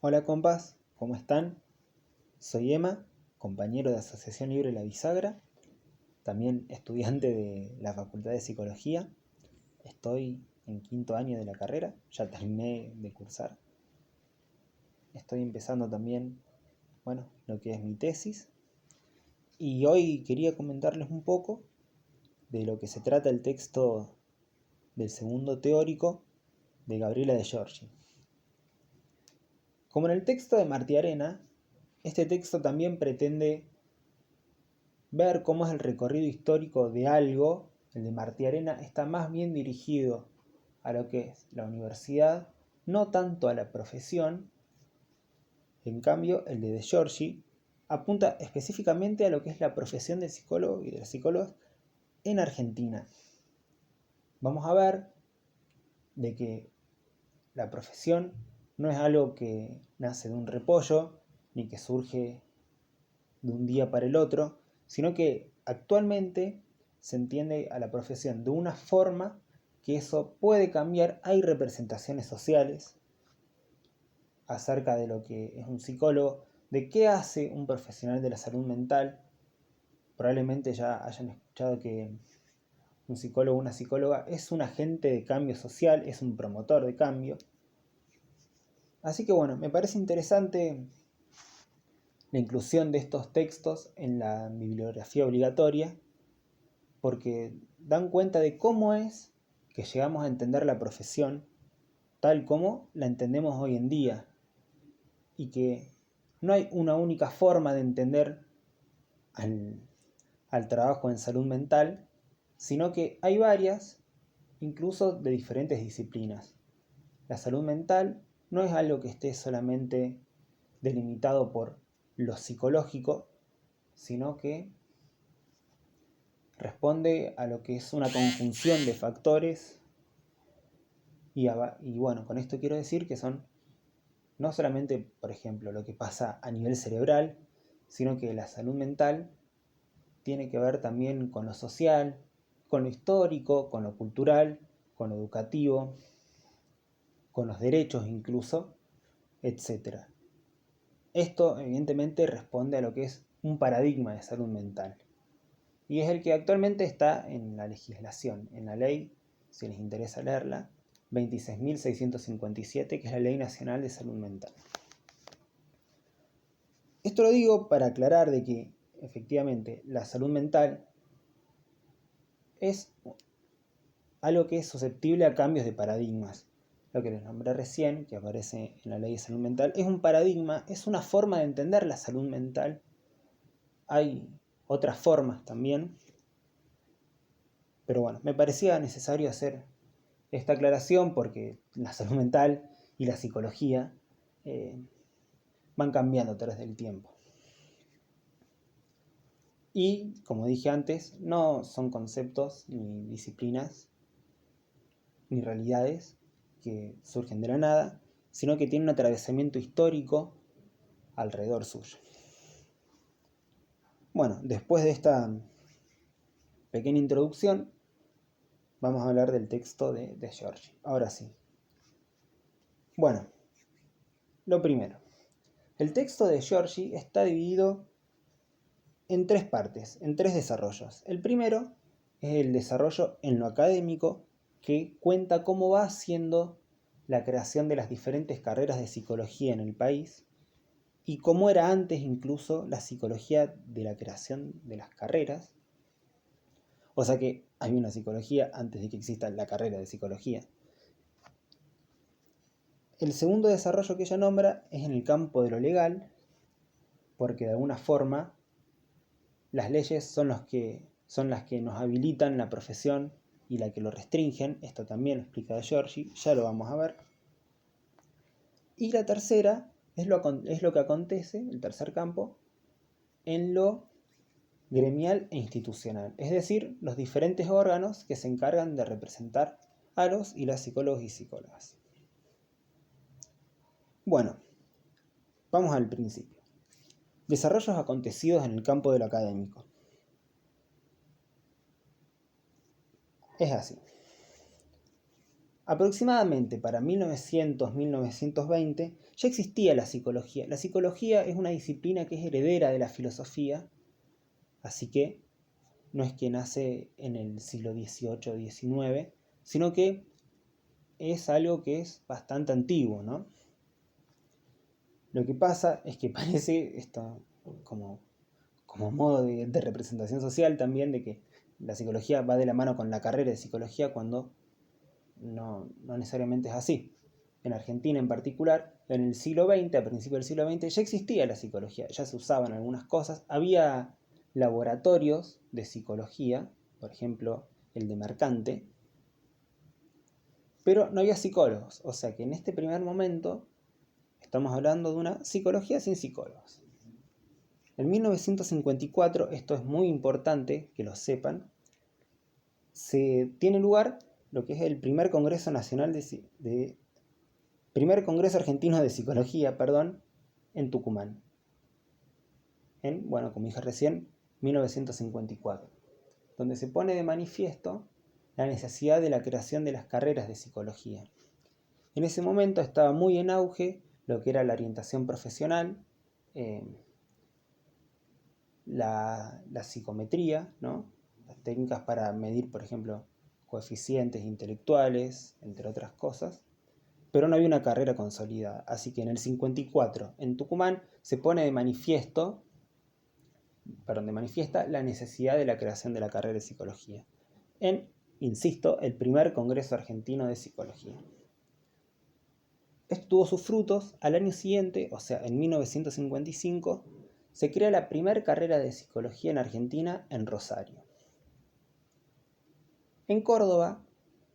Hola compas, ¿cómo están? Soy Emma, compañero de Asociación Libre La Bisagra, también estudiante de la Facultad de Psicología. Estoy en quinto año de la carrera, ya terminé de cursar. Estoy empezando también, lo que es mi tesis. Y hoy quería comentarles un poco de lo que se trata el texto del segundo teórico de Gabriela de Giorgi. Como en el texto de Martí Arena, este texto también pretende ver cómo es el recorrido histórico de algo. El de Martí Arena está más bien dirigido a lo que es la universidad, no tanto a la profesión. En cambio, el de Giorgi apunta específicamente a lo que es la profesión del psicólogo y de los psicólogos en Argentina. Vamos a ver de que la profesión no es algo que nace de un repollo, ni que surge de un día para el otro, sino que actualmente se entiende a la profesión de una forma que eso puede cambiar. Hay representaciones sociales acerca de lo que es un psicólogo, de qué hace un profesional de la salud mental. Probablemente ya hayan escuchado que un psicólogo o una psicóloga es un agente de cambio social, es un promotor de cambio. Así que me parece interesante la inclusión de estos textos en la bibliografía obligatoria, porque dan cuenta de cómo es que llegamos a entender la profesión tal como la entendemos hoy en día, y que no hay una única forma de entender al trabajo en salud mental, sino que hay varias, incluso de diferentes disciplinas. La salud mental no es algo que esté solamente delimitado por lo psicológico, sino que responde a lo que es una conjunción de factores. Y con esto quiero decir que son no solamente, por ejemplo, lo que pasa a nivel cerebral, sino que la salud mental tiene que ver también con lo social, con lo histórico, con lo cultural, con lo educativo, con los derechos incluso, etc. Esto evidentemente responde a lo que es un paradigma de salud mental, y es el que actualmente está en la legislación, en la ley, si les interesa leerla, 26.657, que es la Ley Nacional de Salud Mental. Esto lo digo para aclarar de que efectivamente la salud mental es algo que es susceptible a cambios de paradigmas. Lo que les nombré recién, que aparece en la Ley de Salud Mental, es un paradigma, es una forma de entender la salud mental. Hay otras formas también, pero me parecía necesario hacer esta aclaración porque la salud mental y la psicología van cambiando a través del tiempo. Y, como dije antes, no son conceptos ni disciplinas ni realidades que surgen de la nada, sino que tienen un atravesamiento histórico alrededor suyo. Después de esta pequeña introducción, vamos a hablar del texto de Giorgi. Ahora sí. Lo primero. El texto de Giorgi está dividido en tres partes, en tres desarrollos. El primero es el desarrollo en lo académico, que cuenta cómo va siendo la creación de las diferentes carreras de psicología en el país y cómo era antes incluso la psicología de la creación de las carreras. O sea que hay una psicología antes de que exista la carrera de psicología. El segundo desarrollo que ella nombra es en el campo de lo legal, porque de alguna forma las leyes son las que nos habilitan la profesión y la que lo restringen. Esto también lo explica Giorgi, ya lo vamos a ver. Y la tercera es lo que acontece, el tercer campo, en lo gremial e institucional, es decir, los diferentes órganos que se encargan de representar a los y las psicólogos y psicólogas. Vamos al principio. Desarrollos acontecidos en el campo de lo académico. Es así. Aproximadamente para 1900-1920 ya existía la psicología. La psicología es una disciplina que es heredera de la filosofía, así que no es que nace en el siglo XVIII o XIX, sino que es algo que es bastante antiguo, ¿no? Lo que pasa es que parece esto como modo de representación social también, de que la psicología va de la mano con la carrera de psicología, cuando no necesariamente es así. En Argentina en particular, en el siglo XX, a principios del siglo XX, ya existía la psicología, ya se usaban algunas cosas, había laboratorios de psicología, por ejemplo el de Mercante, pero no había psicólogos, o sea que en este primer momento estamos hablando de una psicología sin psicólogos. En 1954, esto es muy importante que lo sepan, se tiene lugar lo que es el primer Congreso Nacional primer Congreso Argentino de Psicología, en Tucumán. Como dije recién, 1954, donde se pone de manifiesto la necesidad de la creación de las carreras de psicología. En ese momento estaba muy en auge lo que era la orientación profesional, la psicometría, ¿no? Las técnicas para medir, por ejemplo, coeficientes intelectuales, entre otras cosas, pero no había una carrera consolidada. Así que en el 54, en Tucumán, se pone de manifiesta la necesidad de la creación de la carrera de psicología. Insisto, el primer Congreso Argentino de Psicología. Esto tuvo sus frutos. Al año siguiente, o sea, en 1955, se crea la primera carrera de psicología en Argentina, en Rosario. En Córdoba,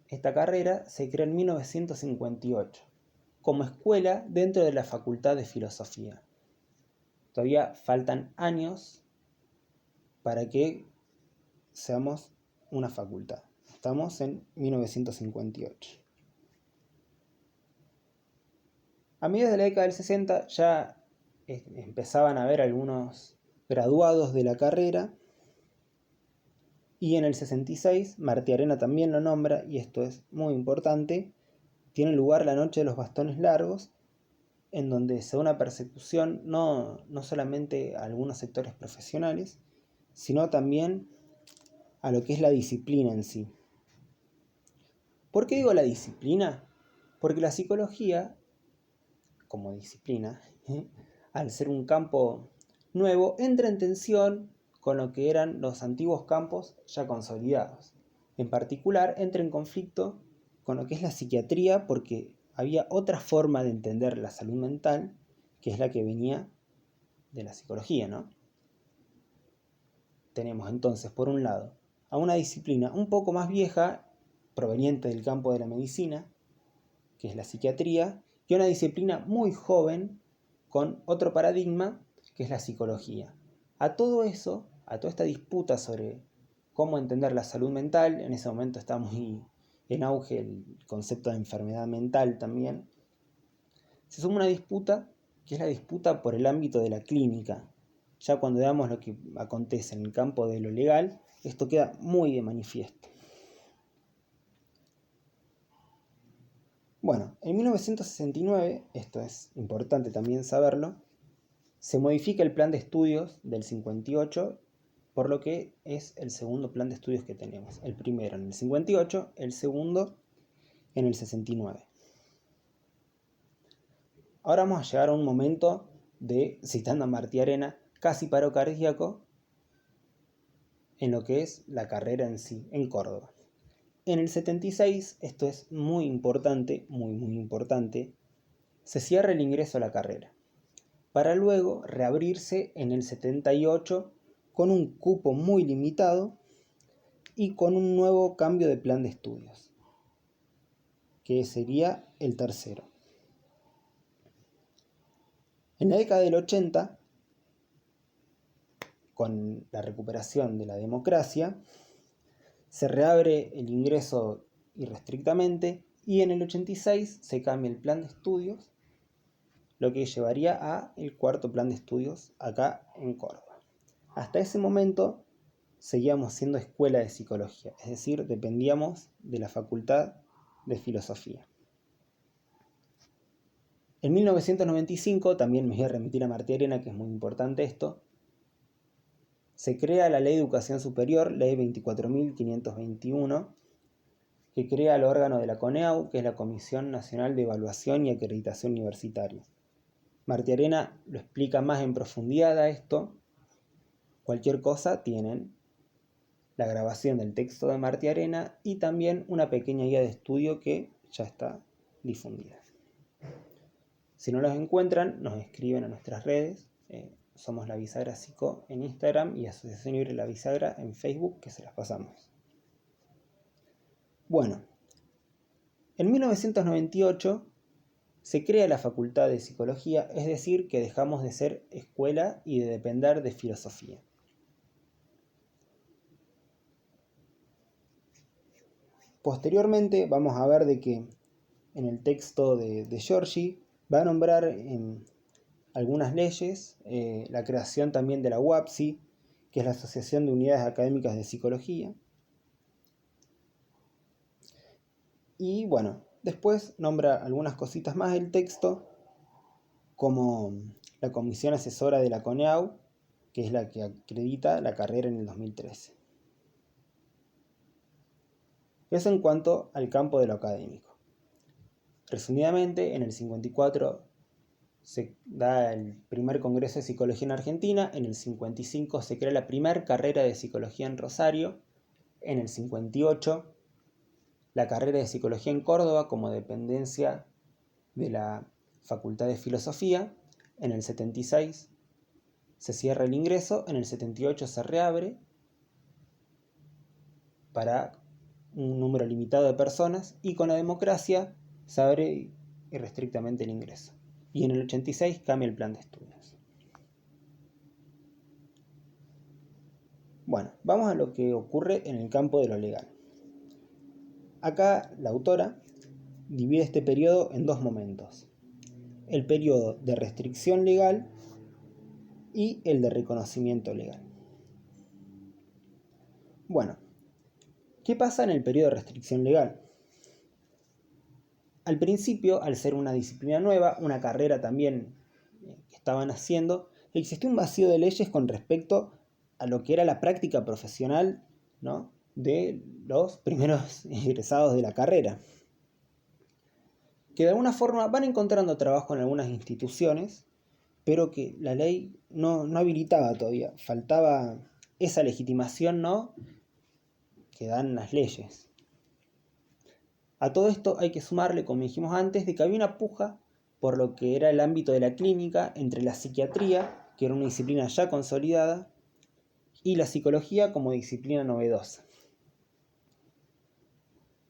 esta carrera se creó en 1958, como escuela dentro de la Facultad de Filosofía. Todavía faltan años para que seamos una facultad. Estamos en 1958. A mediados de la década del 60 ya empezaban a haber algunos graduados de la carrera, y en el 66 Martiarena también lo nombra, y esto es muy importante. Tiene lugar la Noche de los Bastones Largos, en donde se da una persecución no solamente a algunos sectores profesionales, sino también a lo que es la disciplina en sí. ¿Por qué digo la disciplina? Porque la psicología, como disciplina, al ser un campo nuevo, entra en tensión con lo que eran los antiguos campos ya consolidados. En particular, entra en conflicto con lo que es la psiquiatría, porque había otra forma de entender la salud mental, que es la que venía de la psicología, ¿no? Tenemos entonces, por un lado, a una disciplina un poco más vieja, proveniente del campo de la medicina, que es la psiquiatría, y una disciplina muy joven, con otro paradigma, que es la psicología. A todo eso, a toda esta disputa sobre cómo entender la salud mental, en ese momento está muy en auge el concepto de enfermedad mental también, se suma una disputa que es la disputa por el ámbito de la clínica. Ya cuando veamos lo que acontece en el campo de lo legal, esto queda muy de manifiesto. Bueno, en 1969, esto es importante también saberlo, se modifica el plan de estudios del 58, por lo que es el segundo plan de estudios que tenemos. El primero en el 58, el segundo en el 69. Ahora vamos a llegar a un momento de, citando a Martiarena, casi paro cardíaco en lo que es la carrera en sí, en Córdoba. En el 76, esto es muy importante, muy importante, se cierra el ingreso a la carrera, para luego reabrirse en el 78 con un cupo muy limitado y con un nuevo cambio de plan de estudios, que sería el tercero. En la década del 80, con la recuperación de la democracia, se reabre el ingreso irrestrictamente, y en el 86 se cambia el plan de estudios, lo que llevaría a el cuarto plan de estudios acá en Córdoba. Hasta ese momento seguíamos siendo escuela de psicología, es decir, dependíamos de la Facultad de filosofía. En 1995, también me voy a remitir a Martiarena, que es muy importante esto, se crea la Ley de Educación Superior, Ley 24.521, que crea el órgano de la CONEAU, que es la Comisión Nacional de Evaluación y Acreditación Universitaria. Martiarena lo explica más en profundidad a esto. Cualquier cosa tienen la grabación del texto de Martiarena y también una pequeña guía de estudio que ya está difundida. Si no los encuentran, nos escriben a nuestras redes. Somos La Bisagra Psico en Instagram y Asociación Libre La Bisagra en Facebook, que se las pasamos. Bueno, en 1998 se crea la Facultad de Psicología, es decir, que dejamos de ser escuela y de depender de filosofía. Posteriormente vamos a ver de que en el texto de Giorgi va a nombrar algunas leyes, la creación también de la UAPSI, que es la Asociación de Unidades Académicas de Psicología. Y bueno, después nombra algunas cositas más del texto, como la Comisión Asesora de la CONEAU, que es la que acredita la carrera en el 2013. Eso en cuanto al campo de lo académico. Resumidamente, en el 54 se da el primer Congreso de Psicología en Argentina, en el 55 se crea la primera carrera de Psicología en Rosario, en el 58 la carrera de Psicología en Córdoba como dependencia de la Facultad de Filosofía, en el 76 se cierra el ingreso, en el 78 se reabre para un número limitado de personas y con la democracia se abre irrestrictamente el ingreso. Y en el 86 cambia el plan de estudios. Bueno, vamos a lo que ocurre en el campo de lo legal. Acá la autora divide este periodo en dos momentos. El periodo de restricción legal y el de reconocimiento legal. Bueno, ¿qué pasa en el periodo de restricción legal? Al principio, al ser una disciplina nueva, una carrera también que estaban haciendo, existía un vacío de leyes con respecto a lo que era la práctica profesional, ¿no?, de los primeros egresados de la carrera, que de alguna forma van encontrando trabajo en algunas instituciones, pero que la ley no habilitaba todavía, faltaba esa legitimación, ¿no?, que dan las leyes. A todo esto hay que sumarle, como dijimos antes, de que había una puja por lo que era el ámbito de la clínica entre la psiquiatría, que era una disciplina ya consolidada, y la psicología como disciplina novedosa.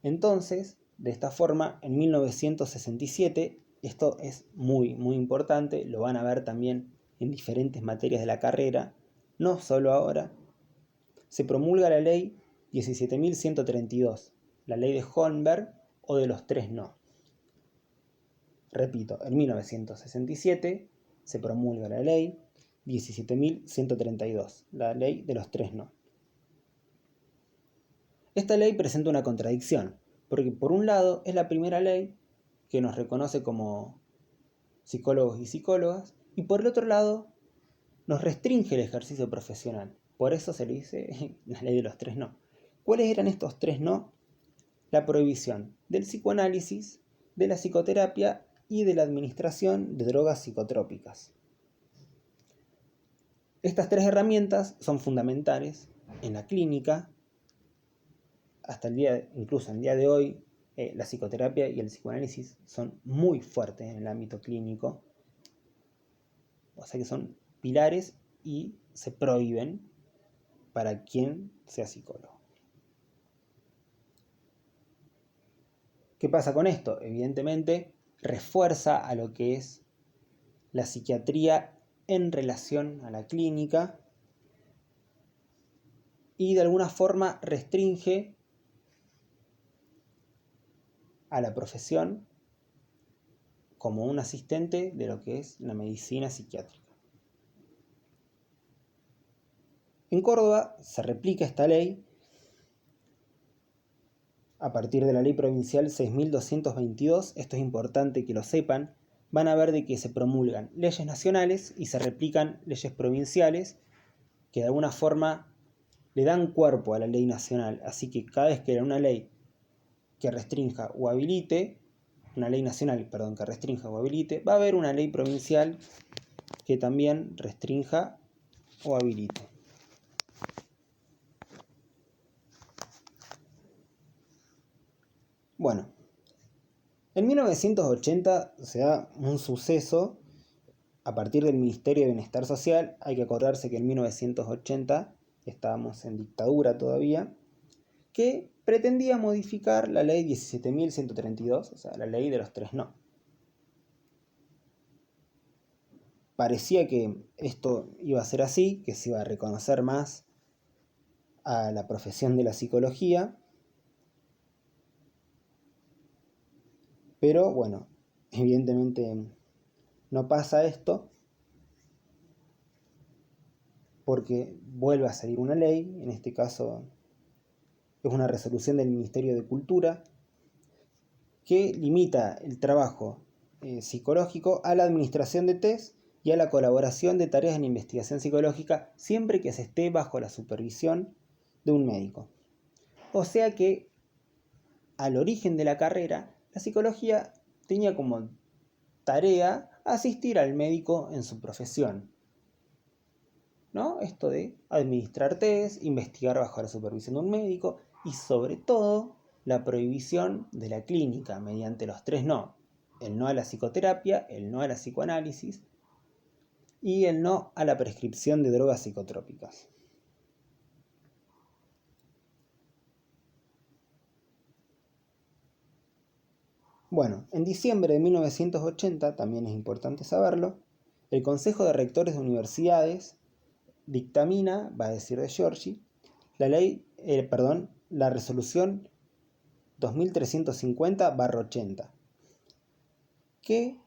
Entonces, de esta forma, en 1967, esto es muy, muy importante, lo van a ver también en diferentes materias de la carrera, no solo ahora, se promulga la ley 17.132, la ley de Holmberg o de los tres no. Repito, en 1967 se promulga la ley 17.132, la ley de los tres no. Esta ley presenta una contradicción, porque por un lado es la primera ley que nos reconoce como psicólogos y psicólogas, y por el otro lado nos restringe el ejercicio profesional. Por eso se le dice la ley de los tres no. ¿Cuáles eran estos tres no? La prohibición del psicoanálisis, de la psicoterapia y de la administración de drogas psicotrópicas. Estas tres herramientas son fundamentales en la clínica. Incluso en el día de hoy, la psicoterapia y el psicoanálisis son muy fuertes en el ámbito clínico. O sea que son pilares y se prohíben para quien sea psicólogo. ¿Qué pasa con esto? Evidentemente, refuerza a lo que es la psiquiatría en relación a la clínica y de alguna forma restringe a la profesión como un asistente de lo que es la medicina psiquiátrica. En Córdoba se replica esta ley a partir de la Ley Provincial 6.222, esto es importante que lo sepan, van a ver de que se promulgan leyes nacionales y se replican leyes provinciales que de alguna forma le dan cuerpo a la ley nacional. Así que cada vez que haya una ley que restrinja o habilite, una ley nacional, perdón, que restrinja o habilite, va a haber una ley provincial que también restrinja o habilite. Bueno, en 1980 se da un suceso a partir del Ministerio de Bienestar Social. Hay que acordarse que en 1980 estábamos en dictadura todavía, que pretendía modificar la ley 17.132, o sea, la ley de los 3 no. Parecía que esto iba a ser así, que se iba a reconocer más a la profesión de la psicología, pero bueno, evidentemente no pasa esto, porque vuelve a salir una ley, en este caso es una resolución del Ministerio de Cultura, que limita el trabajo psicológico a la administración de test y a la colaboración de tareas en investigación psicológica siempre que se esté bajo la supervisión de un médico. O sea que al origen de la carrera, la psicología tenía como tarea asistir al médico en su profesión, ¿no? Esto de administrar test, investigar bajo la supervisión de un médico y sobre todo la prohibición de la clínica mediante los 3 no. El no a la psicoterapia, el no a la psicoanálisis y el no a la prescripción de drogas psicotrópicas. Bueno, en diciembre de 1980, también es importante saberlo, el Consejo de Rectores de Universidades dictamina, va a decir de Giorgi, la resolución 2350/80, que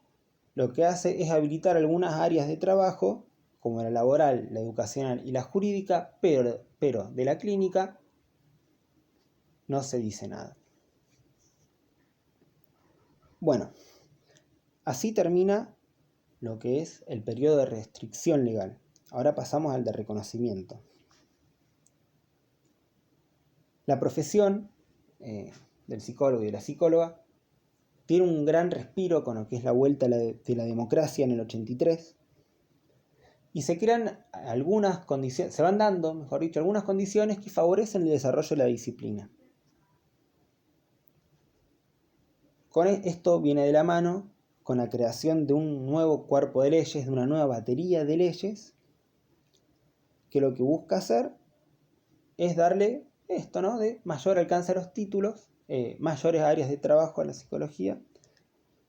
lo que hace es habilitar algunas áreas de trabajo, como la laboral, la educacional y la jurídica, pero de la clínica no se dice nada. Bueno, así termina lo que es el periodo de restricción legal. Ahora pasamos al de reconocimiento. La profesión del psicólogo y de la psicóloga tiene un gran respiro con lo que es la vuelta de la democracia en el 83 y se crean algunas condiciones, se van dando, mejor dicho, algunas condiciones que favorecen el desarrollo de la disciplina. Con esto viene de la mano con la creación de un nuevo cuerpo de leyes, de una nueva batería de leyes, que lo que busca hacer es darle esto, ¿no? De mayor alcance a los títulos, mayores áreas de trabajo a la psicología,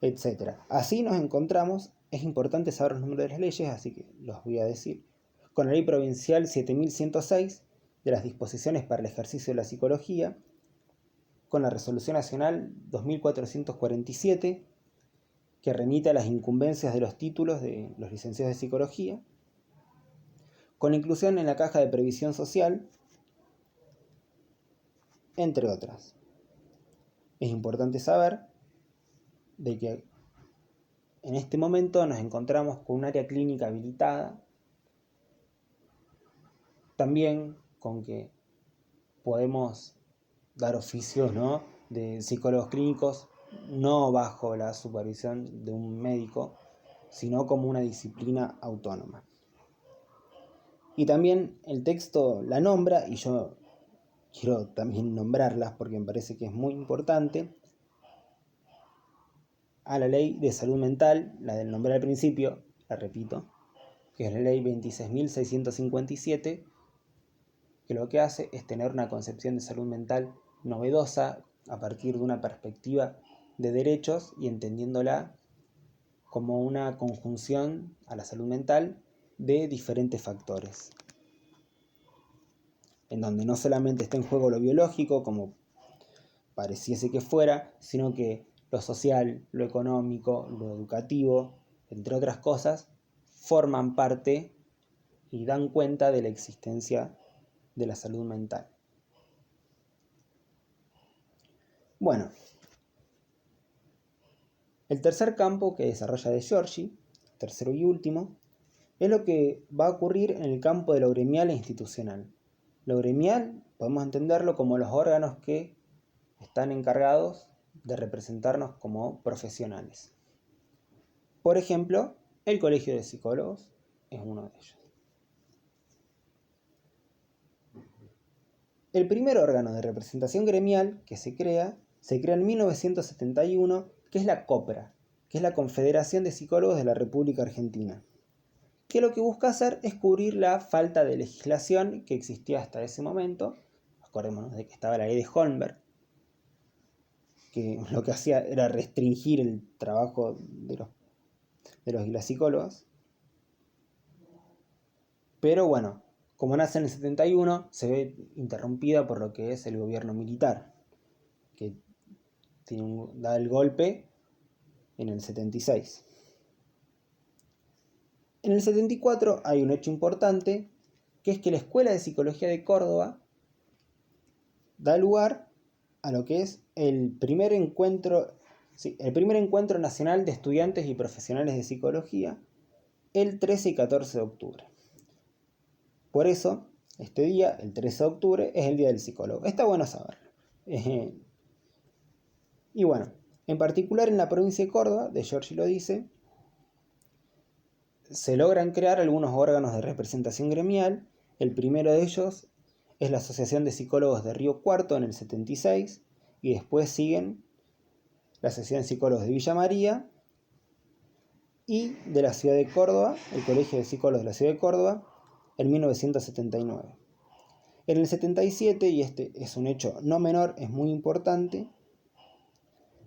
etc. Así nos encontramos, es importante saber los números de las leyes, así que los voy a decir, con la Ley Provincial 7106 de las disposiciones para el ejercicio de la psicología, con la Resolución Nacional 2447, que remite a las incumbencias de los títulos de los licenciados de psicología, con la inclusión en la caja de previsión social, entre otras. Es importante saber de que en este momento nos encontramos con un área clínica habilitada, también con que podemos dar oficios, ¿no?, de psicólogos clínicos, no bajo la supervisión de un médico, sino como una disciplina autónoma. Y también el texto la nombra, y yo quiero también nombrarlas porque me parece que es muy importante, a la ley de salud mental, la del nombre al principio, la repito, que es la ley 26.657, que lo que hace es tener una concepción de salud mental novedosa a partir de una perspectiva de derechos y entendiéndola como una conjunción a la salud mental de diferentes factores, en donde no solamente está en juego lo biológico, como pareciese que fuera, sino que lo social, lo económico, lo educativo, entre otras cosas, forman parte y dan cuenta de la existencia de la salud mental. Bueno, el tercer campo que desarrolla De Giorgi, tercero y último, es lo que va a ocurrir en el campo de lo gremial e institucional. Lo gremial podemos entenderlo como los órganos que están encargados de representarnos como profesionales. Por ejemplo, el Colegio de Psicólogos es uno de ellos. El primer órgano de representación gremial que se crea en 1971, que es la COPRA, que es la Confederación de Psicólogos de la República Argentina, que lo que busca hacer es cubrir la falta de legislación que existía hasta ese momento. Acordémonos de que estaba la ley de Holmberg, que lo que hacía era restringir el trabajo de los y las psicólogas. Pero bueno, como nace en el 71, se ve interrumpida por lo que es el gobierno militar, que da el golpe en el 76. En el 74 hay un hecho importante, que es que la Escuela de Psicología de Córdoba da lugar a lo que es el primer encuentro nacional de estudiantes y profesionales de psicología, el 13 y 14 de octubre. Por eso, este día, el 13 de octubre, es el Día del Psicólogo. Está bueno saberlo. Y bueno, en particular en la provincia de Córdoba, De Giorgi lo dice, se logran crear algunos órganos de representación gremial. El primero de ellos es la Asociación de Psicólogos de Río Cuarto en el 76, y después siguen la Asociación de Psicólogos de Villa María y de la ciudad de Córdoba, el Colegio de Psicólogos de la ciudad de Córdoba, en 1979. En el 77, y este es un hecho no menor, es muy importante,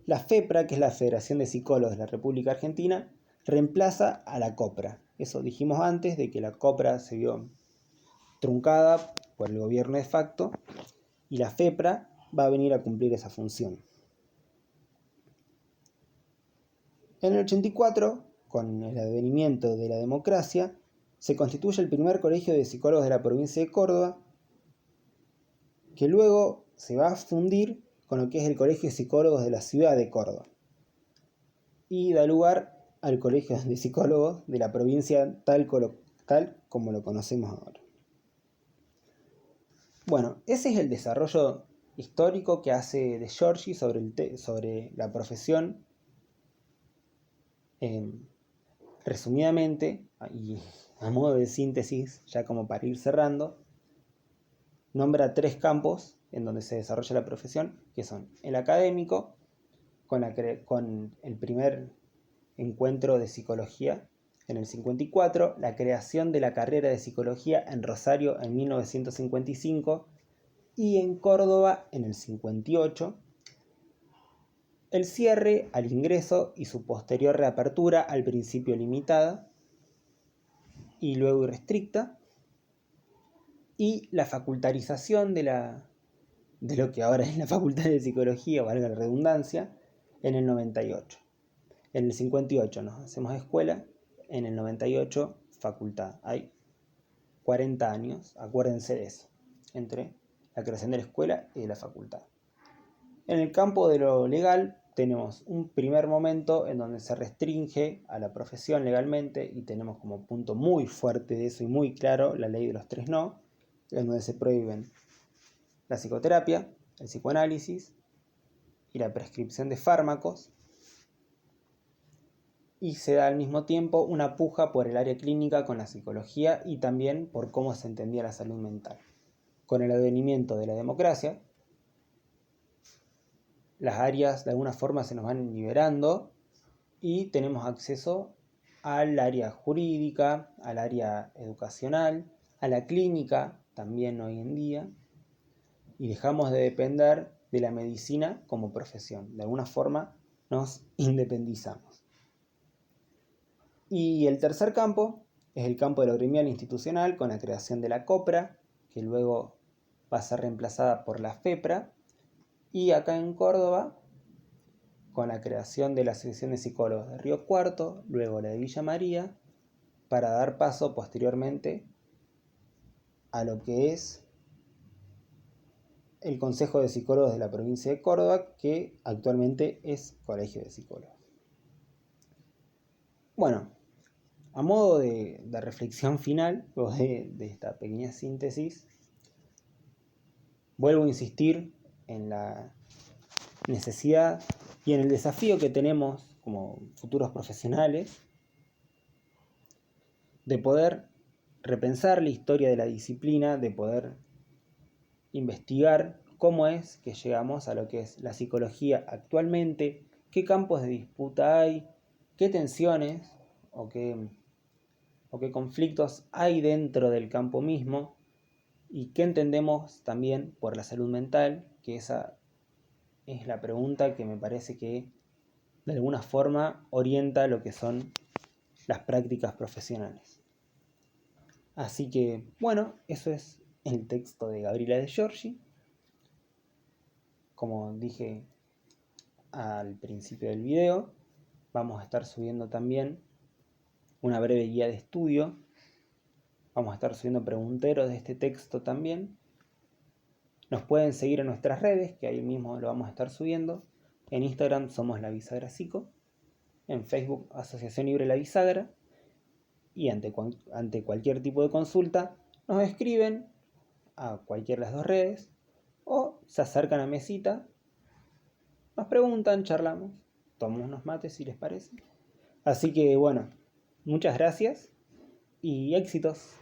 la FEPRA, que es la Federación de Psicólogos de la República Argentina, reemplaza a la COPRA. Eso dijimos antes, de que la COPRA se vio truncada por el gobierno de facto, y la FEPRA va a venir a cumplir esa función. En el 84, con el advenimiento de la democracia, se constituye el primer colegio de psicólogos de la provincia de Córdoba, que luego se va a fundir con lo que es el Colegio de Psicólogos de la ciudad de Córdoba, y da lugar al Colegio de Psicólogos de la provincia tal como lo conocemos ahora. Bueno, ese es el desarrollo histórico que hace De Giorgi sobre la profesión. Resumidamente, y a modo de síntesis, ya como para ir cerrando, nombra 3 campos en donde se desarrolla la profesión, que son el académico, con el primer encuentro de psicología en el 54, la creación de la carrera de psicología en Rosario en 1955 y en Córdoba en el 58, el cierre al ingreso y su posterior reapertura, al principio limitada y luego irrestricta, y la facultarización de lo que ahora es la Facultad de Psicología, valga la redundancia, en el 98. En el 58 nos hacemos escuela, en el 98 facultad. Hay 40 años, acuérdense de eso, entre la creación de la escuela y de la facultad. En el campo de lo legal tenemos un primer momento en donde se restringe a la profesión legalmente, y tenemos como punto muy fuerte de eso y muy claro la ley de los 3 no, en donde se prohíben la psicoterapia, el psicoanálisis y la prescripción de fármacos, y se da al mismo tiempo una puja por el área clínica con la psicología y también por cómo se entendía la salud mental. Con el advenimiento de la democracia, las áreas de alguna forma se nos van liberando y tenemos acceso al área jurídica, al área educacional, a la clínica también hoy en día, y dejamos de depender de la medicina como profesión. De alguna forma nos independizamos. Y el tercer campo es el campo de lo gremial institucional, con la creación de la COPRA, que luego va a ser reemplazada por la FEPRA, y acá en Córdoba, con la creación de la Asociación de Psicólogos de Río Cuarto, luego la de Villa María, para dar paso posteriormente a lo que es el Consejo de Psicólogos de la provincia de Córdoba, que actualmente es Colegio de Psicólogos. Bueno, a modo de reflexión final, o de esta pequeña síntesis, vuelvo a insistir en la necesidad y en el desafío que tenemos como futuros profesionales de poder repensar la historia de la disciplina, de poder investigar cómo es que llegamos a lo que es la psicología actualmente, qué campos de disputa hay, qué tensiones o qué conflictos hay dentro del campo mismo y qué entendemos también por la salud mental, que esa es la pregunta que me parece que de alguna forma orienta lo que son las prácticas profesionales. Así que, bueno, eso es el texto de Gabriela De Giorgi. Como dije al principio del video, vamos a estar subiendo también una breve guía de estudio. Vamos a estar subiendo pregunteros de este texto también. Nos pueden seguir en nuestras redes, que ahí mismo lo vamos a estar subiendo. En Instagram somos La Bisagra Psico. En Facebook, Asociación Libre La Bisagra. Y ante cualquier tipo de consulta, nos escriben a cualquiera de las dos redes o se acercan a mesita, nos preguntan, charlamos, tomamos unos mates si les parece. Así que bueno, muchas gracias y éxitos.